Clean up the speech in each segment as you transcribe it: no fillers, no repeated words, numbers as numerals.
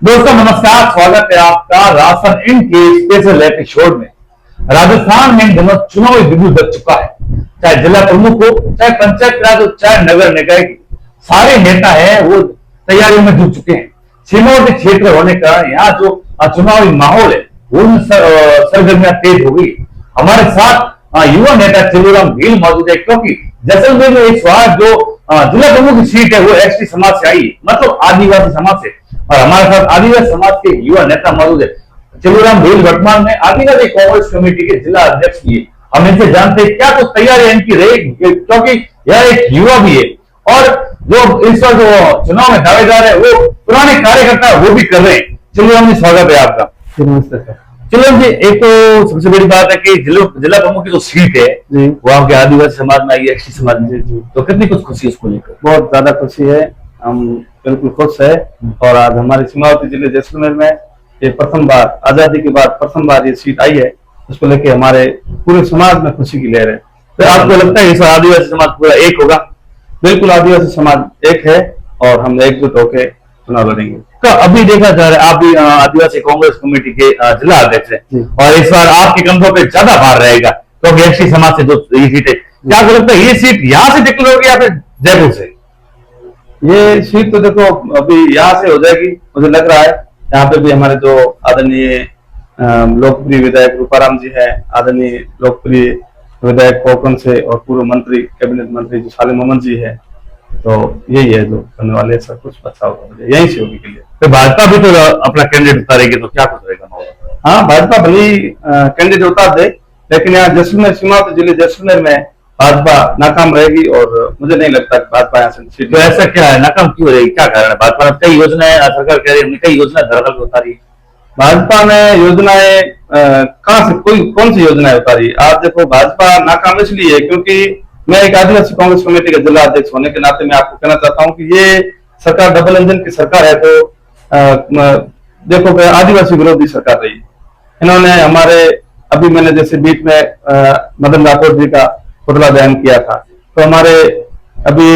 दोस्तों नमस्कार, स्वागत है आपका राशन इन के स्पेशल एपिसोड में। राजस्थान में इन दिनों चुनावी बिगुल दब चुका है। चाहे जिला प्रमुख हो, चाहे पंचायत राज हो, चाहे नगर निकाय की, सारे नेता हैं वो तैयारियों में जुट चुके हैं। सीमावर्ती क्षेत्र होने का यहाँ जो चुनावी माहौल है वो सरगर्मियां तेज हो गई। हमारे साथ युवा नेता चिल्लूराम भील मौजूद है, क्योंकि जैसलमेर में इस बार जो जिला प्रमुख की सीट है वो एसटी समाज से आई है, मतलब आदिवासी समाज से। और हमारे साथ आदिवासी समाज के युवा नेता मौजूद है। चिल्लूराम भील वर्तमान में आदिवासी कांग्रेस कमेटी के जिला अध्यक्ष भी है। हम इनसे जानते हैं क्या कुछ तैयारी इनकी रहेगी, क्योंकि यह एक युवा भी है और जो इस बार जो चुनाव में दावेदार है वो पुराने कार्यकर्ता वो भी कर रहे हैं। चिल्लूराम जी, स्वागत है आपका। नमस्ते सर। चिल्लूराम जी, एक तो सबसे बड़ी बात है कि जिला प्रमुख की जो सीट है वो आपके आदिवासी समाज में आई है, एसटी समाज में। तो कितनी कुछ खुशी है उसको लेकर? बहुत ज्यादा खुशी है, हम बिल्कुल खुश है। और आज हमारे सीमावर्ती जिले जैसलमेर में ये प्रथम बार, आजादी के बाद प्रथम बार ये सीट आई है। उसको लेके हमारे पूरे समाज में खुशी की लहर है। तो आपको लगता है इस आदिवासी समाज पूरा एक होगा? बिल्कुल, आदिवासी समाज एक है और हम एकजुट होकर चुनाव लड़ेंगे। तो अभी देखा जा रहा है आप भी आदिवासी कांग्रेस कमेटी के जिला अध्यक्ष हैं और इस बार आपके कंधों पे ज्यादा भार रहेगा, क्योंकि एसटी समाज से जो ये सीट है, क्या आपको लगता है ये सीट यहाँ से डिक्लेयर होगी या फिर जयपुर से? ये सीट तो देखो अभी यहाँ से हो जाएगी, मुझे लग रहा है। यहाँ पे भी हमारे जो आदरणीय लोकप्रिय विधायक रूपाराम जी है, आदरणीय लोकप्रिय विधायक कोकण से और पूर्व मंत्री कैबिनेट मंत्री जो सालिम मोहम्मद जी है, तो यही है जो करने वाले सब कुछ अच्छा होगा, यही से होगी के लिए। तो भाजपा भी तो अपना कैंडिडेट उतारेगी, तो क्या कुछ रहेगा माहौल? हाँ, भाजपा भले ही कैंडिडेट उतार दे, लेकिन यहाँ जैसलमेर सीमावर्ती जिले जैसलमेर में भाजपा नाकाम रहेगी और मुझे नहीं लगता कि भाजपा यहाँ से। तो ऐसा क्या है, नाकाम क्यों रहेगी, क्या कारण है? भाजपा ने कई योजनाएं, सरकार कह रही है कई योजना धरातल पर उतारी। भाजपा ने योजनाएं कहाँ से, कौन सी योजनाएं उतारी? आप देखो, भाजपा नाकाम इसलिए है क्योंकि मैं एक आदिवासी कांग्रेस कमेटी का जिला अध्यक्ष होने के नाते मैं आपको कहना चाहता हूँ कि ये सरकार डबल इंजन की सरकार है। तो देखो, आदिवासी विरोधी सरकार रही। इन्होंने हमारे, अभी मैंने जैसे बीच में मदन राठौर जी का पुतला दहन किया था, तो हमारे अभी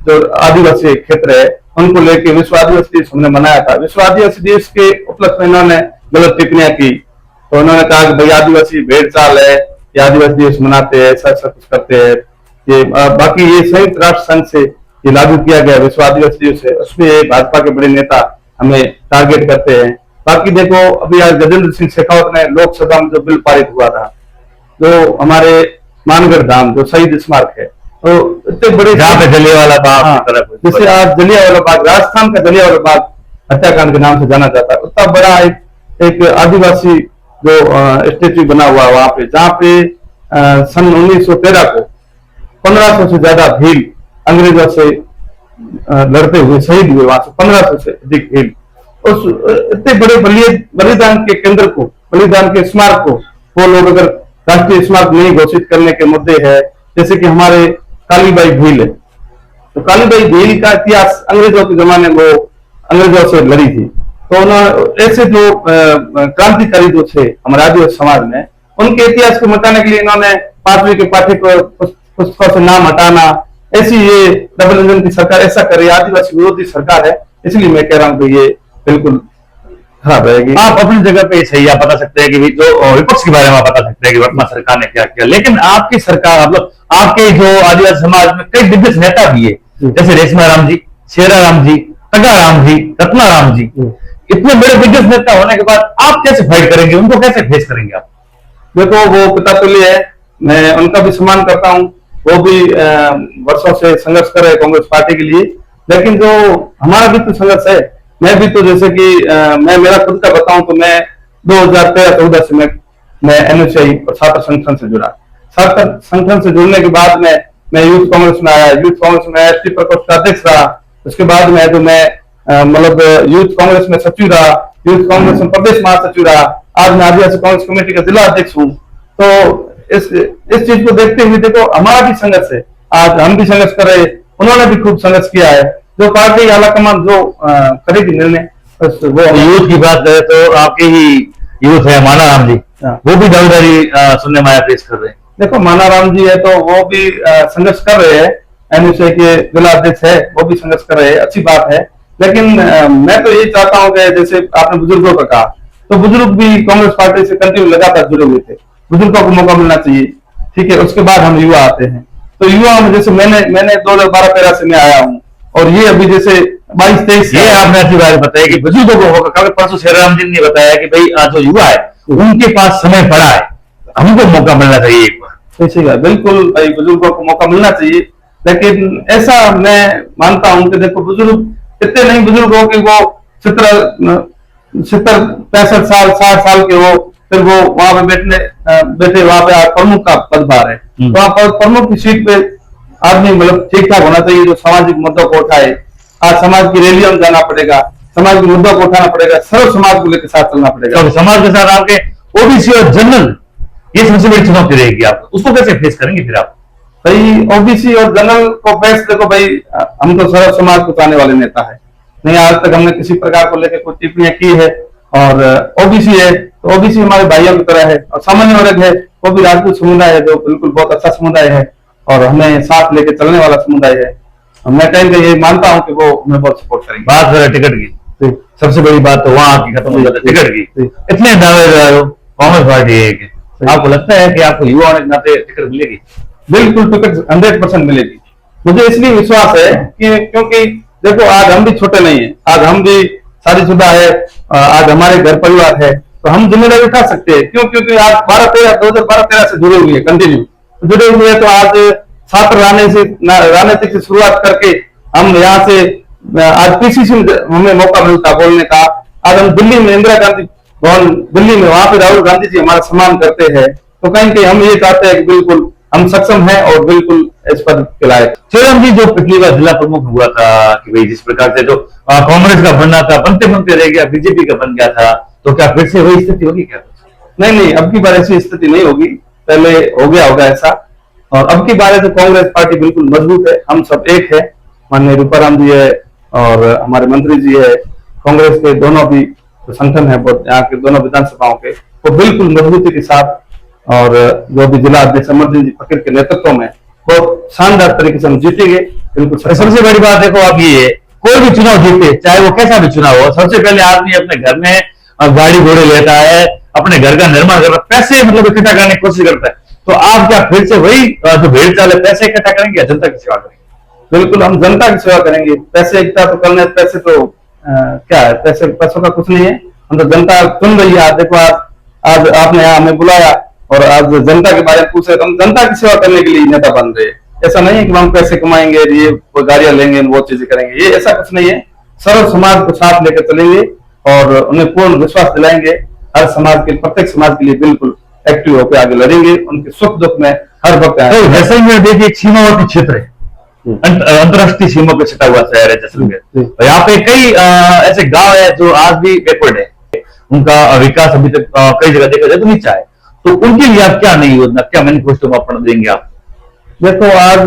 जो आदिवासी क्षेत्र है उनको लेके विश्व आदिवासी दिवस हमने मनाया था। विश्व आदिवासी दिवस के उपलक्ष्य में इन्होंने गलत टिप्पणियां की। तो उन्होंने कहा कि भाई आदिवासी भेड़ चाल है, ये आदिवासी दिवस मनाते हैं, ऐसा ऐसा कुछ करते हैं। ये बाकी ये संयुक्त राष्ट्र संघ से ये लागू किया गया विश्व आदिवासी दिवस है, उसमें भाजपा के बड़े नेता हमें टारगेट करते हैं। बाकी देखो, अभी आज गजेंद्र सिंह शेखावत ने लोकसभा में जो बिल पारित हुआ था, जो हमारे मानगढ़ धाम जो शहीद स्मारक है, तो इतने बड़े जलियांवाला बाग, जैसे आज जलियांवाला बाग, राजस्थान का जलियांवाला बाग हत्याकांड के नाम से जाना जाता है, उतना बड़ा एक आदिवासी जो स्टेच्यू बना हुआ है वहां पे, जहाँ पे सन 1913 को 1500 से ज्यादा भील अंग्रेजों से लड़ते हुए शहीद हुए, वहां से 1500 से अधिक भील। उस इतने बड़े बलिदान के केंद्र को, बलिदान के स्मारक को वो लोग अगर राष्ट्रीय स्मारक नहीं घोषित करने के मुद्दे है, जैसे कि हमारे कालीबाई भील है, तो कालीबाई भील का इतिहास अंग्रेजों के जमाने में वो अंग्रेजों से लड़ी थी। तो उन्होंने ऐसे जो क्रांतिकारी जो थे हमारे आदिवासी समाज में, उनके इतिहास को मिटाने के लिए इन्होंने 5वीं के पाठ्य पुस्तकों से नाम हटाना, ऐसी ये डबल इंजन की सरकार ऐसा कर रही है, आदिवासी विरोधी सरकार है। इसलिए मैं कह रहा हूँ कि ये बिल्कुल खराब रहेगी। आप अपनी जगह पे सही आप बता सकते हैं कि जो विपक्ष के बारे में बता सकते हैं कि वर्तमान सरकार ने क्या किया, लेकिन आपकी सरकार, मतलब आपके जो आदिवासी समाज में कई दिग्गज नेता भी है, जैसे रेशमा राम जी, शेरा राम जी, टगा राम जी, रत्ना राम जी, इतने बड़े दिग्गज नेता होने के बाद आप कैसे फाइट करेंगे, उनको कैसे फेस करेंगे आप? देखो, वो पिता तुल्य है, मैं उनका भी सम्मान करता हूँ। वो भी वर्षों से संघर्ष कर रहे हैं कांग्रेस पार्टी के लिए, लेकिन जो हमारा भी तो संघर्ष है। मैं भी तो, जैसे कि मैं मेरा खुद का बताऊं तो मैं 2013-14 से मैं एनएसआई छात्र संगठन से जुड़ा। छात्र संगठन से जुड़ने के बाद में मैं यूथ कांग्रेस में आया, यूथ कांग्रेस में एसटी प्रकोष्ठ का अध्यक्ष रहा। उसके बाद में जो मैं मतलब यूथ कांग्रेस में सचिव रहा, यूथ कांग्रेस में प्रदेश महासचिव रहा, आज मैं आदिवासी कांग्रेस कमेटी का जिला अध्यक्ष हूँ। तो इस चीज को देखते हुए देखो, हमारा भी संघर्ष है, आज हम भी संघर्ष कर रहे हैं, उन्होंने भी खूब संघर्ष किया है। जो पार्टी आलाकमान जो करेगी निर्णय, वो यूथ की बात करें तो आपके ही यूथ है माना राम जी, वो भी दावेदारी सुनने में आया पेश कर रहे हैं। देखो, माना राम जी है तो वो भी संघर्ष कर रहे हैं, एनएसए के जिला अध्यक्ष है, वो भी संघर्ष कर रहे हैं, अच्छी बात है। लेकिन मैं तो यही चाहता हूँ कि जैसे आपने बुजुर्गों का कहा, तो बुजुर्ग भी कांग्रेस पार्टी से कंटिन्यू लगातार जुड़े हुए थे, बुजुर्गों को मौका मिलना चाहिए। ठीक है, उसके बाद हम युवा आते हैं, तो युवा में जैसे मैंने 2012-13 से मैं आया हूँ, और ये अभी जैसे 22-23 ये आपने अच्छी बात बताई कि बुजुर्गों को होगा। कल परसों शेराम जी ने बताया कि भाई आज जो युवा है उनके पास समय पड़ा है, हमको मौका मिलना चाहिए एक बार। सही है, बिल्कुल भाई, बुजुर्गों को मौका मिलना चाहिए। लेकिन ऐसा मैं मानता हूं कि देखो, बुजुर्ग इतने नहीं बुजुर्ग हो कि वो 65 साल 60 साल के हो, फिर वो वहां पे बैठे वहां पे प्रमुख का पदभार है, वहां पर प्रमुख की सीट पे आदमी मतलब ठीक ठाक होना चाहिए, जो सामाजिक मुद्दों को उठाए। आज समाज की रैलियों में जाना पड़ेगा, समाज के मुद्दों को उठाना पड़ेगा, सर्व समाज को लेकर साथ चलना पड़ेगा। तो समाज के साथ आपके ओबीसी और जनरल, ये सबसे बड़ी चुनौती रहेगी आपको, उसको कैसे फेस करेंगे फिर आप? भाई ओबीसी और जनरल को बेस्ट देखो भाई, हम तो सर्व समाज को चाहने वाले नेता है, नहीं आज तक हमने किसी प्रकार को लेकर कोई टिप्पणियां की है। और ओबीसी है तो ओबीसी हमारे भाइयों की तरह है, और सामान्य वर्ग है वो भी राजपूत समुदाय है, जो बिल्कुल बहुत अच्छा समुदाय है और हमें साथ लेके चलने वाला समुदाय है। मैं कहीं ये मानता हूँ कि वो हमें बहुत सपोर्ट करेंगे। बात करें टिकट की, सबसे बड़ी बात तो वहां की खत्म हो जाती है, टिकट की। इतने दावेदार हो, कांग्रेस पार्टी है कि आपको लगता है कि आपको युवा होने के नाते टिकट मिलेगी? बिल्कुल टिकट 100% मिलेगी। मुझे इसलिए विश्वास है कि क्योंकि देखो, आज हम भी छोटे नहीं है, आज हम भी शादीशुदा है, आज हमारे घर परिवार है, तो हम जिम्मेदारी उठा सकते हैं। क्यों? क्योंकि आज 2012-13 से जुड़े हुए हैं, कंटिन्यू जुड़े हुए हैं। तो आज छात्र राजनीतिक से शुरुआत करके हम यहाँ से आज पीसीसी में हमें मौका मिलता बोलने का। आज हम दिल्ली में इंदिरा गांधी भवन दिल्ली में, वहां पे राहुल गांधी जी हमारा सम्मान करते हैं। तो कहीं कहीं हम ये चाहते हैं कि बिल्कुल हम सक्षम हैं और बिल्कुल इस पद के लायक। शेराम जी, जो पिछली बार जिला प्रमुख हुआ था कि भाई जिस प्रकार से जो कांग्रेस का बनना था बनते बनते रह गया, बीजेपी का बन गया था, तो क्या फिर से वही स्थिति होगी क्या? नहीं, अब की बार ऐसी स्थिति नहीं होगी, पहले हो गया होगा ऐसा। और अब की बार है तो कांग्रेस पार्टी बिल्कुल मजबूत है, हम सब एक है। माननीय रूपाराम जी है और हमारे मंत्री जी है, कांग्रेस के दोनों भी जो संगठन है यहाँ के दोनों विधानसभाओं के, वो बिल्कुल मजबूती के साथ, और जो भी जिला अध्यक्ष अमरदीन जी फकीर के नेतृत्व में बहुत शानदार तरीके से हम जीतेंगे। बिल्कुल सबसे बड़ी बात देखो, आप ये कोई भी चुनाव जीते, चाहे वो कैसा भी चुनाव हो, सबसे पहले आदमी अपने घर में गाड़ी घोड़े लेता है, अपने घर का निर्माण करता है, पैसे मतलब इकट्ठा करने की कोशिश करता है। तो आप क्या फिर से वही जो भेड़ चाल है, पैसे इकट्ठा करेंगे या जनता की सेवा करेंगे? बिल्कुल हम जनता की सेवा करेंगे। पैसे इकट्ठा तो करने, पैसे तो क्या है, पैसों का कुछ नहीं है। हम तो जनता चुन रही है। आज देखो, आज आपने यहाँ हमें बुलाया और आज जनता के बारे में पूछ रहे, तो हम जनता की सेवा करने के लिए नेता बन रहे हैं। ऐसा नहीं है कि हम पैसे कमाएंगे, ये गाड़ियां लेंगे, वो चीजें करेंगे, ये ऐसा कुछ नहीं है। सर्व समाज को साथ लेकर चलेंगे और उन्हें पूर्ण विश्वास दिलाएंगे। हर समाज के, प्रत्येक समाज के लिए बिल्कुल एक्टिव होकर आगे लड़ेंगे, उनके सुख दुख में हर वक्त। तो जैसलमेर देखिए एक सीमावर्ती क्षेत्र है, अंतरराष्ट्रीय सीमा पे सटा हुआ शहर है जैसलमेर। तो यहाँ पे कई ऐसे गांव है जो आज भी बैकवर्ड है, उनका विकास अभी तक कई जगह देखा जाए तो नीचा है। तो उनके लिए आप क्या नई योजना, क्या मैनिफेस्टो आप देंगे आप? देखो, आज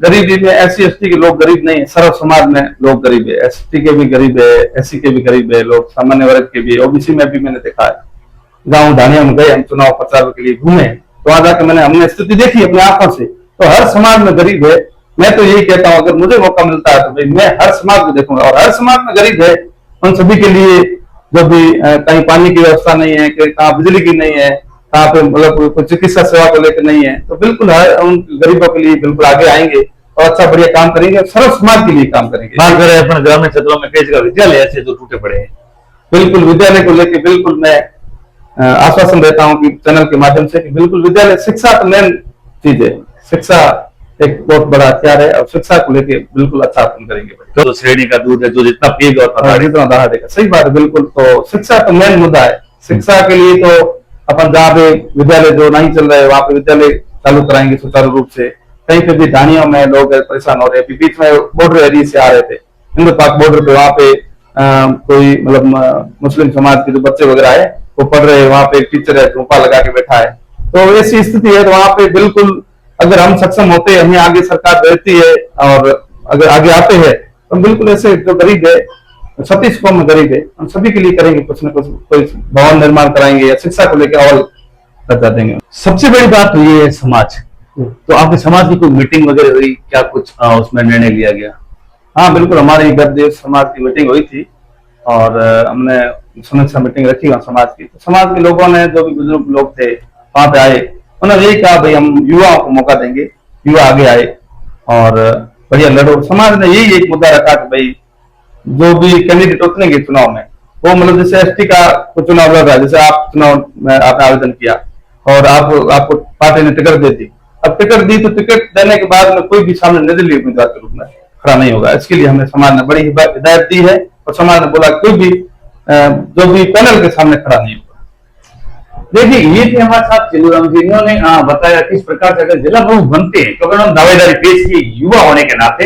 गरीबी में SC/ST के लोग गरीब नहीं है, सर्व समाज में लोग गरीब है। ST के भी गरीब है, SC के भी गरीब है, लोग सामान्य वर्ग के भी। OBC में भी मैंने देखा है, गाँव ढानिया में गए, हम चुनाव प्रचार के लिए घूमे, तो वहां जाकर हमने स्थिति देखी अपनी आंखों से। तो हर समाज में गरीब है। मैं तो यही कहता हूँ, अगर मुझे मौका मिलता है तो भाई मैं हर समाज को देखूंगा, और हर समाज में गरीब है उन सभी के लिए, जो भी कहीं पानी की व्यवस्था नहीं है, कहीं बिजली की नहीं है, कहाँ पे मतलब कोई चिकित्सा सेवा को लेकर नहीं है, तो बिल्कुल उन गरीबों के लिए बिल्कुल आगे आएंगे और अच्छा बढ़िया काम करेंगे, सर्व समाज के लिए काम करेंगे। बात करें अपने ग्रामीण क्षेत्रों में कई जगह विद्यालय ऐसे जो टूटे पड़े हैं, बिल्कुल विद्यालय को लेकर बिल्कुल मैं आश्वासन देता हूँ कि चैनल के माध्यम से, कि बिल्कुल विद्यालय, शिक्षा तो मेन चीज है। शिक्षा एक बहुत बड़ा हथियार है और शिक्षा को लेकर बिल्कुल अच्छा अपन करेंगे। तो श्रेणी का दूध है, जो जितना पिएगा उतना दहा देगा। सही बात है, बिल्कुल। तो शिक्षा तो मेन मुद्दा है। शिक्षा के लिए तो अपन जहाँ पे विद्यालय जो नहीं चल रहे वहां पे विद्यालय चालू कराएंगे सुचारू रूप से। कहीं पे भी ढानियों में लोग परेशान हो रहे हैं। बीच में बॉर्डर एरिया से आ रहे थे, हिंदू पाक बॉर्डर पे, वहां पे कोई मतलब मुस्लिम समाज के जो बच्चे वगैरह है वो पढ़ रहे हैं, वहां पे एक टीचर है झोंपा लगा के बैठा है। तो ऐसी स्थिति है, तो वहां पे बिल्कुल अगर हम सक्षम होते हैं, हमें आगे सरकार देती है और अगर आगे आते हैं, तो बिल्कुल ऐसे जो गरीब है, 36 कौम में गरीब है, हम सभी के लिए करेंगे कुछ न कुछ, कोई भवन निर्माण कराएंगे या शिक्षा को लेकर और बता देंगे। सबसे बड़ी बात तो ये है समाज। तो आपके समाज की कोई मीटिंग वगैरह हुई क्या, कुछ उसमें निर्णय लिया गया? हाँ बिल्कुल, हमारी गद्देव समाज की मीटिंग हुई थी और हमने समीक्षा मीटिंग रखी वहाँ समाज की। तो समाज के लोगों ने, जो भी बुजुर्ग लोग थे वहां पे आए, उन्होंने यही कहा भाई हम युवाओं को मौका देंगे, युवा आगे आए और बढ़िया लड़ो। समाज ने यही एक मुद्दा रखा कि भाई जो भी कैंडिडेट उतरेंगे चुनाव में, वो मतलब जैसे एसटी का कुछ चुनाव लड़ रहा है, जैसे आप चुनाव में आपने आवेदन किया और आपको पार्टी ने टिकट दे दी। अब टिकट दी तो टिकट देने के बाद में कोई भी सामने निर्दलीय उम्मीदवार के रूप में खड़ा नहीं होगा। इसके लिए हमने समाज ने बड़ी हिदायत दी है और समाज ने बोला कोई भी जो भी पैनल के सामने खड़ा नहीं होगा। देखिए, ये थे हमारे साथ चिल्लूराम जी, इन्होंने बताया किस प्रकार से अगर जिला प्रमुख बनते हैं, क्योंकि उन्होंने दावेदारी पेश की युवा होने के नाते।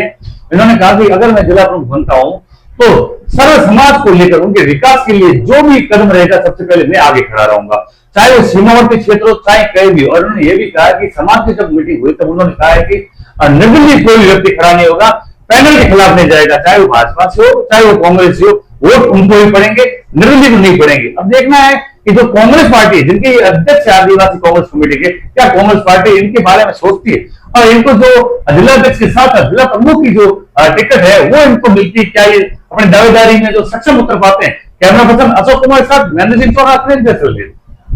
इन्होंने कहा कि अगर मैं जिला प्रमुख बनता हूं तो सर्व समाज को लेकर उनके विकास के लिए जो भी कदम रहेगा सबसे पहले मैं आगे खड़ा रहूंगा, चाहे वो सीमावर्ती क्षेत्र हो चाहे कहीं भी। और उन्होंने ये भी कहा कि समाज की जब मीटिंग हुई तब उन्होंने कहा है कि निर्दलीय कोई व्यक्ति खड़ा नहीं होगा, पैनल के खिलाफ नहीं जाएगा, चाहे वो भाजपा से हो चाहे वो कांग्रेस से हो, वोट उनको ही पड़ेंगे, निर्दलीय को नहीं पड़ेंगे। अब देखना है कि जो कांग्रेस पार्टी जिनके अध्यक्ष आदिवासी कांग्रेस कमेटी के, क्या कांग्रेस पार्टी इनके बारे में सोचती है और इनको जो जिलाध्यक्ष के साथ जिला प्रमुख की जो टिकट है वो इनको मिलती है, क्या ये अपनी दावेदारी में जो सक्षम उतर पाते हैं। कैमरा पर्सन अशोक कुमार के साथ मैनेजिंग